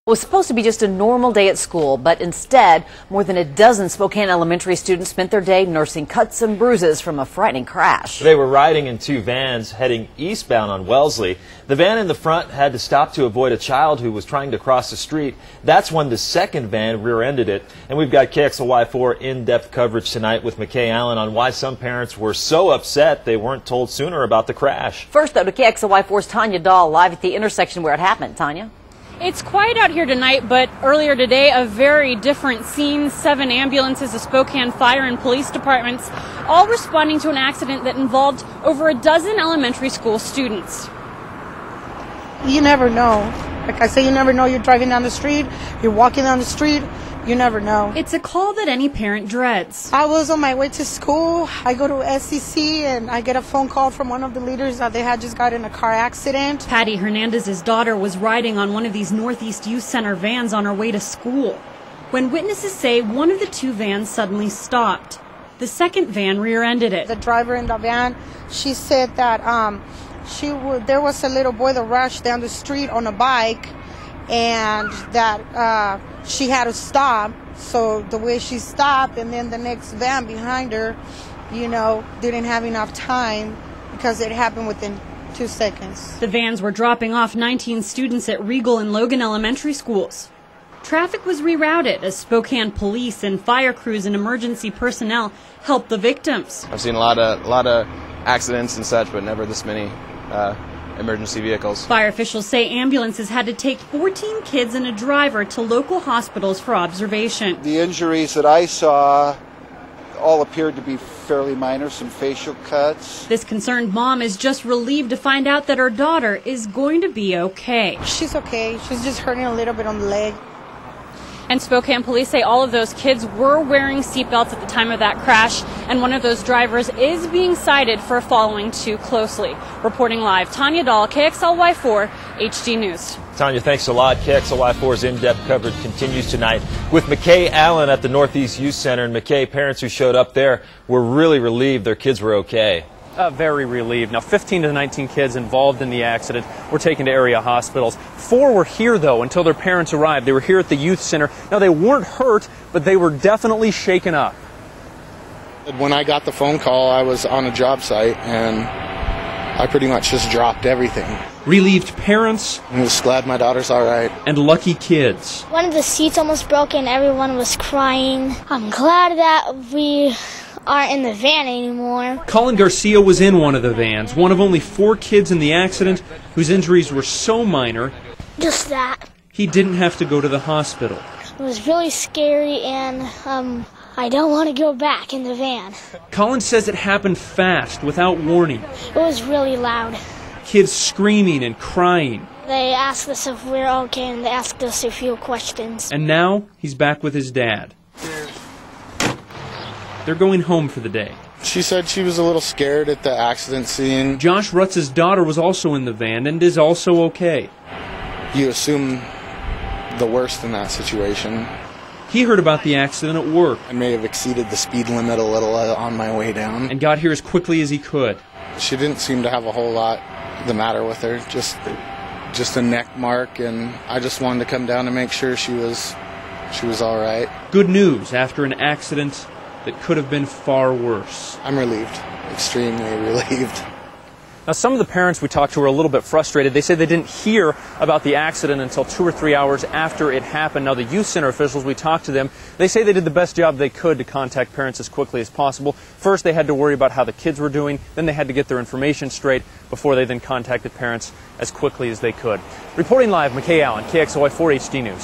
It was supposed to be just a normal day at school, but instead, more than a dozen Spokane elementary students spent their day nursing cuts and bruises from a frightening crash. They were riding in two vans heading eastbound on Wellesley. The van in the front had to stop to avoid a child who was trying to cross the street. That's when the second van rear-ended it. And we've got KXLY4 in-depth coverage tonight with McKay Allen on why some parents were so upset they weren't told sooner about the crash. First, though, to KXLY4's Tania Dall live at the intersection where it happened. Tania? It's quiet out here tonight, but earlier today, a very different scene. 7 ambulances, the Spokane Fire and Police Departments, all responding to an accident that involved over a dozen elementary school students. You never know. Like I say, you never know. You're driving down the street, you're walking down the street, you never know. It's a call that any parent dreads. I was on my way to school. I go to SEC and I get a phone call from one of the leaders that they had just got in a car accident. Patty Hernandez's daughter was riding on one of these Northeast Youth Center vans on her way to school when witnesses say one of the two vans suddenly stopped. The second van rear-ended it. The driver in the van, she said that there was a little boy that rushed down the street on a bike and that she had to stop. So the way she stopped, and then the next van behind her, didn't have enough time because it happened within 2 seconds. The vans were dropping off 19 students at Regal and Logan elementary schools. Traffic was rerouted as Spokane police and fire crews and emergency personnel helped the victims. I've seen a lot of accidents and such, but never this many emergency vehicles. Fire officials say ambulances had to take 14 kids and a driver to local hospitals for observation. The injuries that I saw all appeared to be fairly minor, some facial cuts. This concerned mom is just relieved to find out that her daughter is going to be okay. She's okay. She's just hurting a little bit on the leg. And Spokane police say all of those kids were wearing seatbelts at the time of that crash, and one of those drivers is being cited for following too closely. Reporting live, Tania Dall, KXLY4 HD News. Tania, thanks a lot. KXLY4's in-depth coverage continues tonight with McKay Allen at the Northeast Youth Center. And McKay, parents who showed up there were really relieved their kids were okay. Very relieved. Now, 15 to 19 kids involved in the accident were taken to area hospitals. 4 were here, though, until their parents arrived. They were here at the youth center. Now, they weren't hurt, but they were definitely shaken up. When I got the phone call, I was on a job site, and I pretty much just dropped everything. Relieved parents. I'm just glad my daughter's all right. And lucky kids. One of the seats almost broke and everyone was crying. I'm glad that we aren't in the van anymore. Colin Garcia was in one of the vans, one of only 4 kids in the accident whose injuries were so minor, just that he didn't have to go to the hospital. It was really scary, and I don't want to go back in the van. Colin says it happened fast, without warning. It was really loud. Kids screaming and crying. They asked us if we're okay, and they asked us a few questions. And now he's back with his dad. They're going home for the day. She said she was a little scared at the accident scene. Josh Rutz's daughter was also in the van and is also okay. You assume the worst in that situation. He heard about the accident at work. I may have exceeded the speed limit a little on my way down. And got here as quickly as he could. She didn't seem to have a whole lot the matter with her, just a neck mark, and I just wanted to come down and make sure she was all right. Good news after an accident that could have been far worse. I'm relieved, extremely relieved. Now, some of the parents we talked to were a little bit frustrated. They say they didn't hear about the accident until 2 or 3 hours after it happened. Now, the youth center officials, we talked to them. They say they did the best job they could to contact parents as quickly as possible. First, they had to worry about how the kids were doing. Then they had to get their information straight before they then contacted parents as quickly as they could. Reporting live, McKay Allen, KXLY4 HD News.